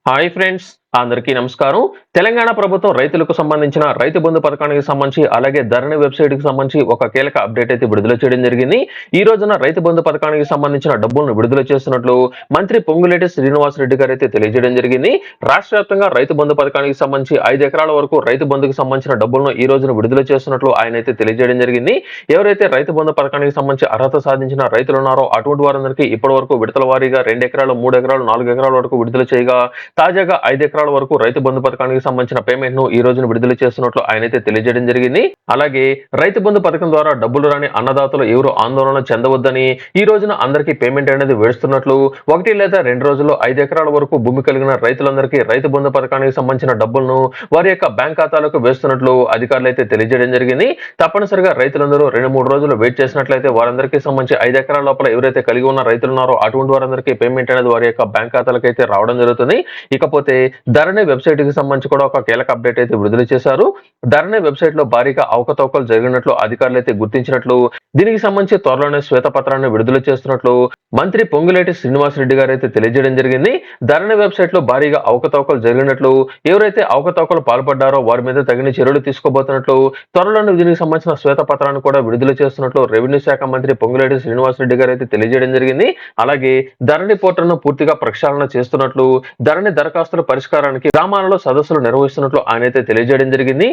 Hi friends, అందరికీ నమస్కారం. తెలంగాణ ప్రభుత్వం రైతులకు సంబంధించిన రైతు బంధు పథకానికి సంబంధించి అలాగే ధరణి వెబ్‌సైట్ కి సంబంధించి ఒక కీలక అప్డేట్ అయితే విడుదల చేయడం జరిగింది. ఈ రోజున రైతు బంధు పథకానికి సంబంధించిన డబ్బులను విడుదల చేస్తున్నట్లు మంత్రి పొంగులేటి శ్రీనివాసరెడ్డి గారు అయితే తెలియజేయడం జరిగింది. రాష్ట్ర వ్యాప్తంగా రైతు బంధు పథకానికి సంబంధించి 5 ఎకరాల వరకు రైతు బంధుకు సంబంధించిన డబ్బులను ఈ రోజున విడుదల చేస్తున్నట్లు ఆయన అయితే తెలియజేయడం జరిగింది. ఎవరైతే రైతు బంధు పథకానికి సంబంధించి అర్హత సాధించిన రైతులు ఉన్నారో అటువంటి వారందరికీ ఇప్పటి వరకు విడతల వారీగా 2 ఎకరాలు, 3 ఎకరాలు, 4 ఎకరాల వరకు విడుదల చేయగా తాజాగా 5 ఎకరాల వరకు రైతు బంధు పథకానికి సంబంధించిన పేమెంట్ ను ఈ రోజున విడుదల చేస్తున్నట్లు ఆయనైతే తెలియజేయడం జరిగింది. అలాగే రైతు బంధు పథకం ద్వారా డబ్బులు రాని అన్నదాతలు ఎవరు ఆందోళన చెందవద్దని, ఈ రోజున అందరికీ పేమెంట్ అనేది వేస్తున్నట్లు, 1 లేదా 2 రోజుల్లో 5 ఎకరాల వరకు భూమి కలిగిన రైతులందరికీ రైతు బంధు పథకానికి సంబంధించిన డబ్బులను వారి యొక్క బ్యాంక్ ఖాతాలకు వేస్తున్నట్లు అధికారులు అయితే తెలియజేయడం జరిగింది. తప్పనిసరిగా రైతులందరూ 2-3 రోజులు వెయిట్ చేసినట్లయితే వారందరికీ సంబంధించి 5 ఎకరాల లోపల ఎవరైతే కలిగి ఉన్న రైతులు ఉన్నారో అటువంటి వారందరికీ పేమెంట్ అనేది వారి యొక్క బ్యాంక్ ఖాతాలకు అయితే రావడం జరుగుతుంది. ఇకపోతే ధరణి వెబ్‌సైట్ కి సంబంధించి కూడా ఒక కీలక అప్డేట్ అయితే విడుదల చేశారు. ధరణి వెబ్‌సైట్ లో భారీగా అవకతవకలు జరిగినట్లు అధికారులు అయితే గుర్తించినట్లు, దీనికి సంబంధించి త్వరలోనే శ్వేతపత్రాన్ని విడుదల చేస్తున్నట్లు మంత్రి పొంగులేటి శ్రీనివాసరెడ్డి గారు అయితే తెలియజేయడం జరిగింది. ధరణి వెబ్‌సైట్ లో భారీగా అవకతవకలు జరిగినట్లు, ఎవరైతే అవకతవకలు పాల్పడ్డారో వారి మీద తగిన చర్యలు తీసుకోబోతున్నట్లు, త్వరలోనే దీనికి సంబంధించిన శ్వేతపత్రాన్ని కూడా విడుదల చేస్తున్నట్లు రెవెన్యూ శాఖ మంత్రి పొంగులేటి శ్రీనివాసరెడ్డి గారు అయితే తెలియజేయడం జరిగింది. అలాగే ధరణి పోర్టల్ ను పూర్తిగా ప్రక్షాళన చేస్తున్నట్లు, ధరణి దరఖాస్తుల పరిష్కారానికి గ్రామాలలో సదస్సులు నిర్వహిస్తున్నట్లు ఆయనైతే తెలియజేయడం జరిగింది.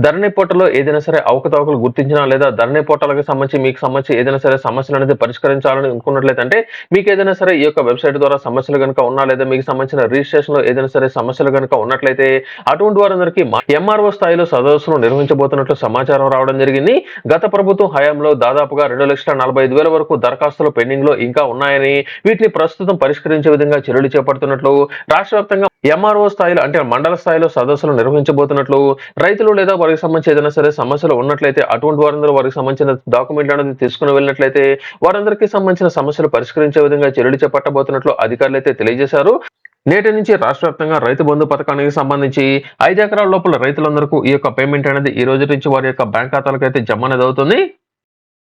ధరణి పోర్టల్లో ఏదైనా సరే అవకతవకలు గుర్తించినా లేదా ధరణి పోర్టల్‌కి సంబంధించి మీకు సంబంధించి ఏదైనా సరే సమస్యలు అనేది పరిష్కరించాలని అనుకున్నట్లయితే, అంటే మీకు ఏదైనా సరే ఈ యొక్క వెబ్‌సైట్ ద్వారా సమస్యలు గనుక ఉన్నా లేదా మీకు సంబంధించిన రిజిస్ట్రేషన్‌లో ఏదైనా సరే సమస్యలు గనుక ఉన్నట్లయితే అటువంటి వారందరికీ ఎంఆర్ఓ స్థాయిలో సదస్సులు నిర్వహించబోతున్నట్లు సమాచారం రావడం జరిగింది. గత ప్రభుత్వం హయాంలో దాదాపుగా 2,45,000 వరకు దరఖాస్తులు పెండింగ్ లో ఇంకా ఉన్నాయని, వీటిని ప్రస్తుతం పరిష్కరించే విధంగా చర్యలు చేపడుతున్నట్లు, రాష్ట్ర వ్యాప్తంగా ఎంఆర్ఓ స్థాయిలో అంటే మండల స్థాయిలో సదస్సులు నిర్వహించబోతున్నట్లు, రైతులు లేదా వారికి సంబంధించి ఏదైనా సరే సమస్యలు ఉన్నట్లయితే అటువంటి వారందరూ వారికి సంబంధించిన డాక్యుమెంట్ అనేది తీసుకుని వెళ్ళినట్లయితే వారందరికీ సంబంధించిన సమస్యలు పరిష్కరించే విధంగా చర్యలు చేపట్టబోతున్నట్లు అధికారులు అయితే తెలియజేశారు. నేటి నుంచి రాష్ట్ర వ్యాప్తంగా రైతు బంధు పథకానికి సంబంధించి 5 ఎకరాల లోపల రైతులందరికీ ఈ యొక్క పేమెంట్ అనేది ఈ రోజు నుంచి వారి యొక్క బ్యాంక్ ఖాతాలకు అయితే జమ అనేది అవుతుంది.